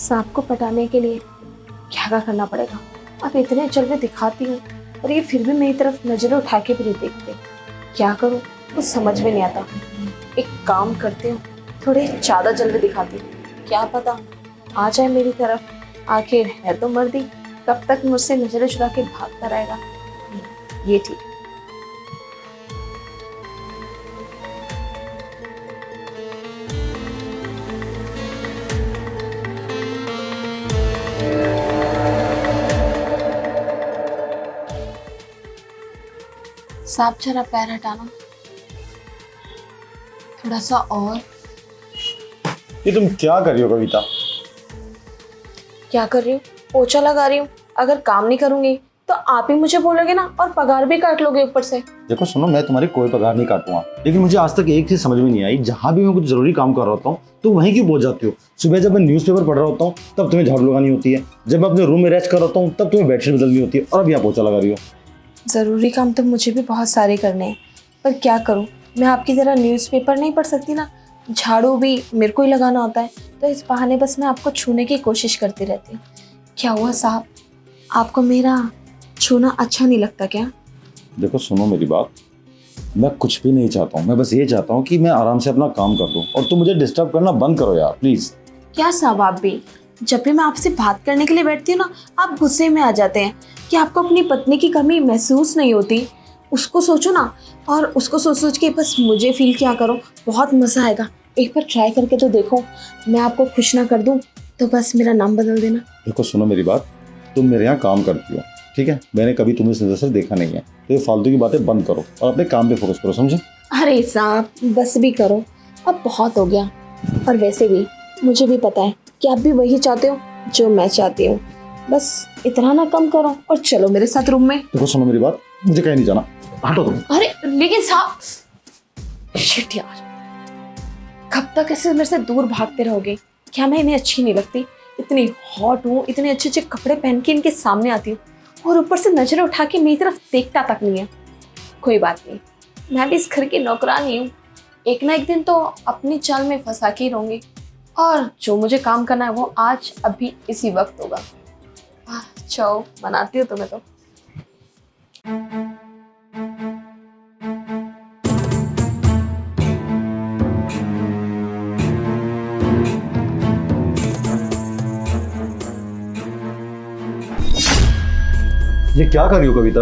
सांप को पटाने के लिए क्या क्या करना पड़ेगा। अब इतने जलवे दिखाती हूँ और ये फिर भी मेरी तरफ नजरें उठा के भी नहीं देखते। क्या करूँ कुछ समझ में नहीं आता। एक काम करती हूँ, थोड़े ज़्यादा जलवे दिखाती हूँ, क्या पता आ जाए मेरी तरफ। आखिर है तो मर्दी, कब तक मुझसे नजरें चुरा के भागता रहेगा। ये ठीक। सांप जरा पैर हटाना, थोड़ा सा और। ये तुम क्या कर रही हो कविता? क्या कर रही हूँ? पोछा लगा रही हूँ। अगर काम नहीं करूंगी तो आप ही मुझे बोलोगे ना, और पगार भी काट लोगे ऊपर से। देखो सुनो, मैं तुम्हारी कोई पगार नहीं काटूंगा, लेकिन मुझे आज तक एक चीज समझ में नहीं आई, जहां भी मैं कुछ जरूरी काम कर रहा होता हूँ तो वहीं क्यों पहुंच जाती हो? सुबह जब मैं न्यूज़पेपर पढ़ रहा होता हूँ तब तुम्हें झाड़ू लगानी होती है, जब मैं अपने रूम में रेस्ट कर रहा हूँ तब तुम्हें बेडशीट बदलनी होती है, और अब यहाँ पोछा लगा रही हो। ज़रूरी काम तो मुझे भी बहुत सारे करने हैं, पर क्या करूँ, मैं आपकी तरह न्यूज़पेपर नहीं पढ़ सकती ना। झाड़ू भी मेरे को ही लगाना होता है, तो इस बहाने बस मैं आपको छूने की कोशिश करती रहती हूँ। क्या हुआ साहब, आपको मेरा छूना अच्छा नहीं लगता क्या? देखो सुनो मेरी बात, मैं कुछ भी नहीं चाहता हूँ, मैं बस ये चाहता हूँ कि मैं आराम से अपना काम कर लूँ, और तुम मुझे डिस्टर्ब करना बंद करो यार प्लीज। क्या साहब, आप भी जब भी मैं आपसे बात करने के लिए बैठती हूँ ना, आप गुस्से में आ जाते हैं कि आपको अपनी पत्नी की कमी महसूस नहीं होती। उसको सोचो ना, और उसको सोच सोच के बस मुझे फील किया करो, बहुत मज़ा आएगा। एक बार ट्राई करके तो देखो, मैं आपको खुश ना कर दूँ तो बस मेरा नाम बदल देना। देखो सुनो मेरी बात, तुम मेरे यहाँ काम करती हो, ठीक है, मैंने कभी तुम्हें इस नजर से देखा नहीं है, तो ये फालतू की बातें बंद करो और अपने काम पे फोकस करो, समझे? अरे साहब बस भी करो, अब बहुत हो गया। और वैसे भी मुझे भी पता है कि आप भी वही चाहते हो जो मैं चाहती हूँ। बस इतना ना कम करो और चलो मेरे साथ रूम में। देखो सुनो मेरी बात, मुझे कहीं नहीं जाना, हटो तुम। अरे लेकिन साहब, शिट यार, कब तक ऐसे मेरे से दूर भागते रहोगे? क्या मैं इन्हें अच्छी नहीं लगती? इतनी हॉट हूँ, इतने अच्छे अच्छे कपड़े पहन के इनके सामने आती हूँ, और ऊपर से नजरें उठा के मेरी तरफ देखता तक नहीं है। कोई बात नहीं, मैं भी इस घर की नौकरानी हूँ, एक ना एक दिन तो अपनी चाल में फंसा के ही रहूँगी, और जो मुझे काम करना है वो आज अभी इसी वक्त होगा। चलो बनाती हूँ तुम्हें तो। ये क्या कर रही हो कविता?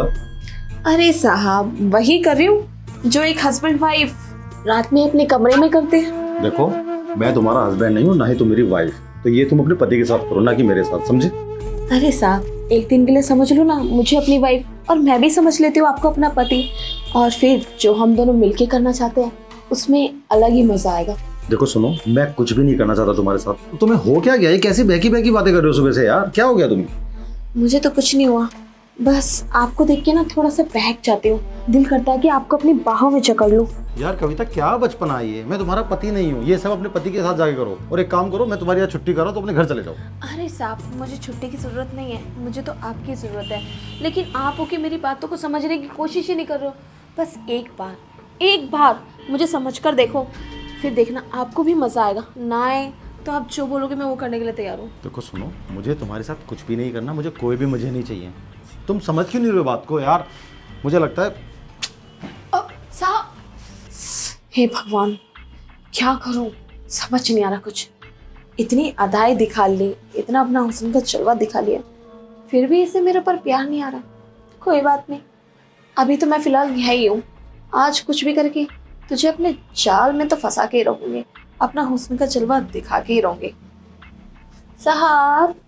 अरे साहब वही कर रही हूँ जो एक हस्बैंड वाइफ रात में अपने कमरे में करते हैं। देखो मैं तुम्हारा हस्बैंड नहीं हूँ, ना ही तुम मेरी वाइफ, तो ये तुम अपने पति के साथ करो, ना कि मेरे साथ, समझे? अरे साहब एक दिन के लिए समझ लो ना मुझे अपनी वाइफ, और मैं भी समझ लेती हूँ आपको अपना पति, और फिर जो हम दोनों मिलके करना चाहते हैं उसमें अलग ही मजा आएगा। देखो सुनो, मैं कुछ भी नहीं करना चाहता तुम्हारे साथ। तुम्हें हो क्या गया? ये कैसी बहकी बहकी बातें कर रहे हो सुबह से यार? क्या हो गया तुम्हें? मुझे तो कुछ नहीं हुआ, बस आपको देख के ना थोड़ा सा बहक जाती हूँ, दिल करता है कि आपको अपनी बाहों में जकड़ लूं। यार कविता क्या बचपना है ये? मैं तुम्हारा पति नहीं हूँ, ये सब अपने पति के साथ जाके करो। और एक काम करो, मैं तुम्हारी यहाँ छुट्टी कर रहा हूँ तो अपने घर चले जाओ। अरे साहब मुझे छुट्टी की ज़रूरत नहीं है, मुझे तो आपकी ज़रूरत है, लेकिन आप हो कि मेरी बातों को समझने की कोशिश ही नहीं कर रहे हो। बस एक बार मुझे समझ कर देखो, फिर देखना आपको भी मज़ा आएगा। ना आए तो आप जो बोलोगे मैं वो करने के लिए तैयार हूँ। देखो सुनो, मुझे तुम्हारे साथ कुछ भी नहीं करना, मुझे कोई भी मुझे नहीं चाहिए। तुम समझ क्यों नहीं रहे हो बात को यार? मुझे लगता है साहब, हे भगवान क्या करूं, समझ नहीं आ रहा कुछ। इतनी अदाएं दिखा ली, इतना अपना हुस्न का जलवा दिखा लिया, फिर भी इसे मेरे ऊपर प्यार नहीं आ रहा। कोई बात नहीं, अभी तो मैं फिलहाल यही हूँ। आज कुछ भी करके तुझे अपने जाल में तो फंसा के ही रहूंगी, अपना हुस्न का जलवा दिखा के ही रहूंगी। साहब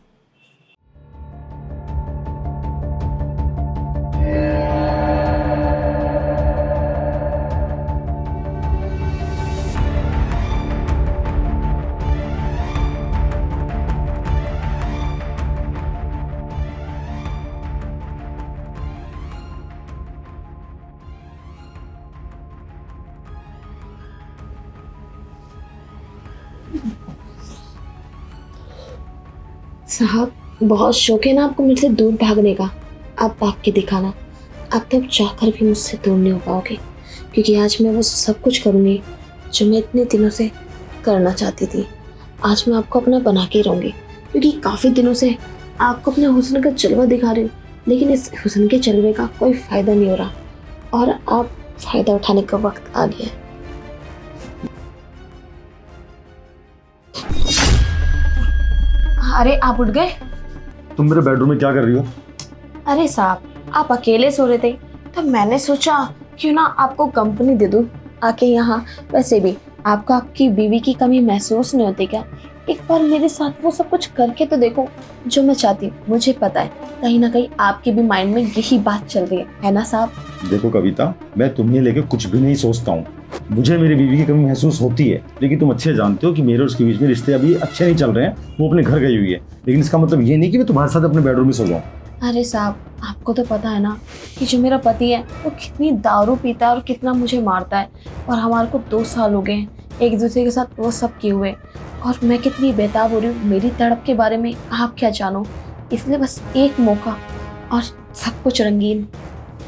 साहब बहुत शौक है ना आपको मेरे से दूर भागने का, आप भाग के दिखाना। आप तब जाकर भी मुझसे दूर नहीं हो पाओगे, क्योंकि आज मैं वो सब कुछ करूँगी जो मैं इतने दिनों से करना चाहती थी। आज मैं आपको अपना बना के रहूँगी, क्योंकि काफ़ी दिनों से आपको अपने हुस्न का जलवा दिखा रही हूँ, लेकिन इस हुस्न के जलवे का कोई फ़ायदा नहीं हो रहा और अब फ़ायदा उठाने का वक्त आ गया है। अरे आप उठ गए? तुम मेरे बेडरूम में क्या कर रही हो? अरे साहब, आप अकेले सो रहे थे तो मैंने सोचा क्यों ना आपको कंपनी दे दूँ आके यहाँ। वैसे भी आपको आपकी बीवी की कमी महसूस नहीं होती क्या? एक बार मेरे साथ वो सब कुछ करके तो देखो जो मैं चाहती हूँ। मुझे पता है कहीं ना कहीं आपके भी माइंड में यही बात चल रही है ना साहब? देखो कविता, मैं तुम्हें लेके कुछ भी नहीं सोचता हूँ। मुझे मेरी बीवी की कमी महसूस होती है, लेकिन तुम अच्छे जानते हो कि मेरे और उसके बीच में रिश्ते अभी अच्छे नहीं चल रहे हैं। वो अपने घर गई हुई है, लेकिन इसका मतलब ये नहीं कि मैं तुम्हारे साथ अपने बेडरूम में सो जाऊँ। अरे साहब, आपको तो पता है ना कि जो मेरा पति है वो कितनी दारू पीता है और कितना मुझे मारता है, और हमारे को 2 साल हो गए हैं एक दूसरे के साथ वो सब किए हुए, और मैं कितनी बेताब हो रही हूँ। मेरी तड़प के बारे में आप क्या जानो? इसलिए बस एक मौका और सब कुछ रंगीन।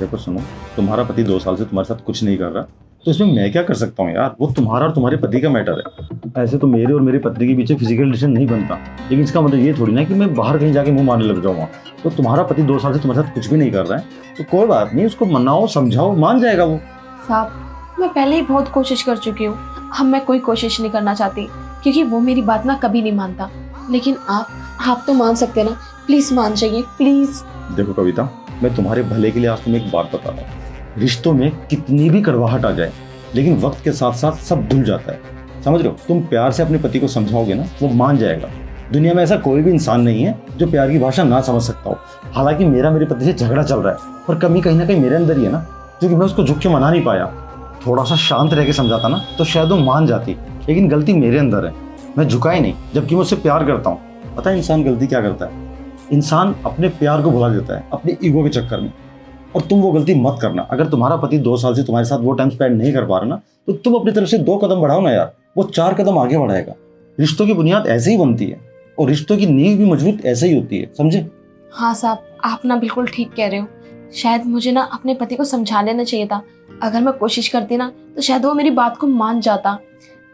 देखो सुनो, तुम्हारा पति 2 साल से तुम्हारे साथ कुछ नहीं कर रहा, तो इसमें मैं क्या कर सकता हूँ यार? वो तुम्हारा और तुम्हारे पति का मैटर है। ऐसे तो मेरे और मेरे पत्नी के बीच फिजिकल रिलेशन नहीं बनता, लेकिन इसका मतलब ये थोड़ी ना कि मैं बाहर कहीं जाके मुंह मारने लग जाऊँगा। तो तुम्हारा पति 2 साल से तुम्हारे साथ कुछ भी नहीं कर रहा है, तो कोई बात नहीं, उसको मनाओ, समझाओ, मान जाएगा वो। साहब, मैं पहले ही बहुत कोशिश कर चुकी हूँ, अब मैं कोई कोशिश नहीं करना चाहती क्योंकि वो मेरी बात ना कभी नहीं मानता। लेकिन आप तो मान सकते ना, प्लीज़ मान जाइए प्लीज़। देखो कविता, मैं तुम्हारे भले के लिए आज तुम्हें एक बात बता रहा हूँ। रिश्तों में कितनी भी कड़वाहट आ जाए, लेकिन वक्त के साथ साथ सब धुल जाता है, समझ रहे हो? तुम प्यार से अपने पति को समझाओगे ना, वो मान जाएगा। दुनिया में ऐसा कोई भी इंसान नहीं है जो प्यार की भाषा ना समझ सकता हो। हालांकि मेरे पति से झगड़ा चल रहा है, पर कमी कहीं ना कहीं मेरे अंदर ही है ना, क्योंकि मैं उसको झुक के मना नहीं पाया। थोड़ा सा शांत रह के समझाता ना तो शायद वो मान जाती, लेकिन गलती मेरे अंदर है, मैं झुका ही नहीं, जबकि मैं उससे प्यार करता हूँ। पता है इंसान गलती क्या करता है? इंसान अपने प्यार को भुला देता है अपने ईगो के चक्कर में, और तुम वो गलती मत करना। अगर तुम्हारा पति 2 साल से तुम्हारे साथ वो टाइम स्पेंड नहीं कर पा रहा ना, तो तुम अपनी तरफ से 2 कदम बढ़ाओ ना यार, वो 4 कदम आगे बढ़ाएगा। रिश्तों की बुनियाद ऐसे ही बनती है, और रिश्तों की नींव भी मजबूत ऐसे ही होती है, समझे? हाँ साहब, आप ना बिल्कुल ठीक कह रहे हो। शायद मुझे ना अपने पति को समझा लेना चाहिए था। अगर मैं कोशिश करती ना तो शायद वो मेरी बात को मान जाता।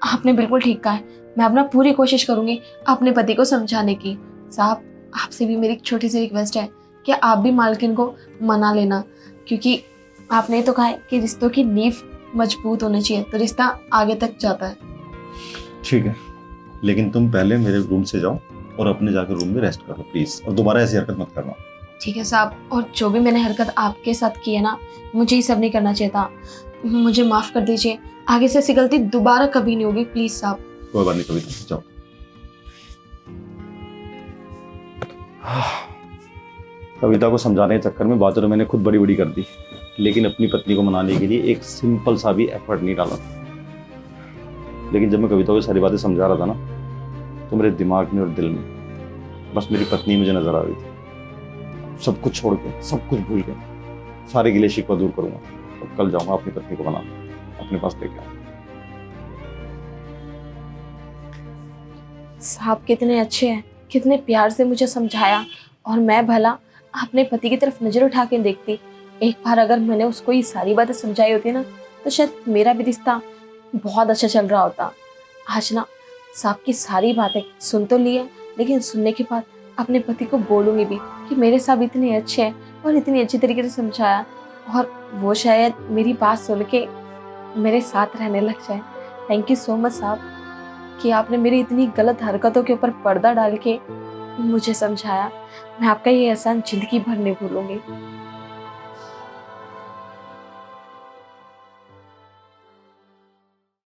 आपने बिल्कुल ठीक कहा है, मैं अपना पूरी कोशिश करूंगी अपने पति को समझाने की। साहब, आपसे भी मेरी एक छोटी सी रिक्वेस्ट है कि आप भी मालकिन को मना लेना, क्योंकि आपने तो कहा है कि रिश्तों की नींव मजबूत होनी चाहिए तो रिश्ता आगे तक जाता है। ठीक है, लेकिन तुम पहले मेरे रूम से जाओ और अपने जाकर रूम में रेस्ट करो प्लीज, और दोबारा ऐसी हरकत मत करना। ठीक है साहब, और जो भी मैंने हरकत आपके साथ की है ना, मुझे ये सब नहीं करना चाहिए था। मुझे माफ़ कर दीजिए, आगे से ऐसी गलती दोबारा कभी नहीं होगी, प्लीज़ साहब। कोई बात नहीं कविता, जाओ। कविता को समझाने के चक्कर में बातें तो मैंने खुद बड़ी बड़ी कर दी, लेकिन अपनी पत्नी को मनाने के लिए एक सिंपल सा भी एफर्ट नहीं डाला। लेकिन जब मैं कविता को सारी बातें समझा रहा था ना, तो मेरे दिमाग में और दिल में बस मेरी पत्नी मुझे नजर आ रही थी। सब कुछ छोड़ के, सब कुछ भूल के, सारे गिले शिकवा दूर करूंगा, और कल जाऊंगा अपनी पत्नी को मनाने, अपने पास लेके आऊंगा। साहब कितने अच्छे हैं, कितने प्यार से मुझे समझाया, और मैं भला अपने पति की तरफ नज़र उठा के देखती। एक बार अगर मैंने उसको ये सारी बातें समझाई होती ना, तो शायद मेरा भी रिश्ता बहुत अच्छा चल रहा होता। आज ना साहब की सारी बातें सुन तो ली है, लेकिन सुनने के बाद अपने पति को बोलूँगी भी कि मेरे साहब इतने अच्छे हैं और इतनी अच्छी तरीके से समझाया, और वो शायद मेरी बात सुन के मेरे साथ रहने लग जाए। थैंक यू सो मच साहब कि आपने मेरी इतनी गलत हरकतों के ऊपर पर्दा डाल के मुझे समझाया। मैं आपका ये एहसान ज़िंदगी भर नहीं भूलूंगी।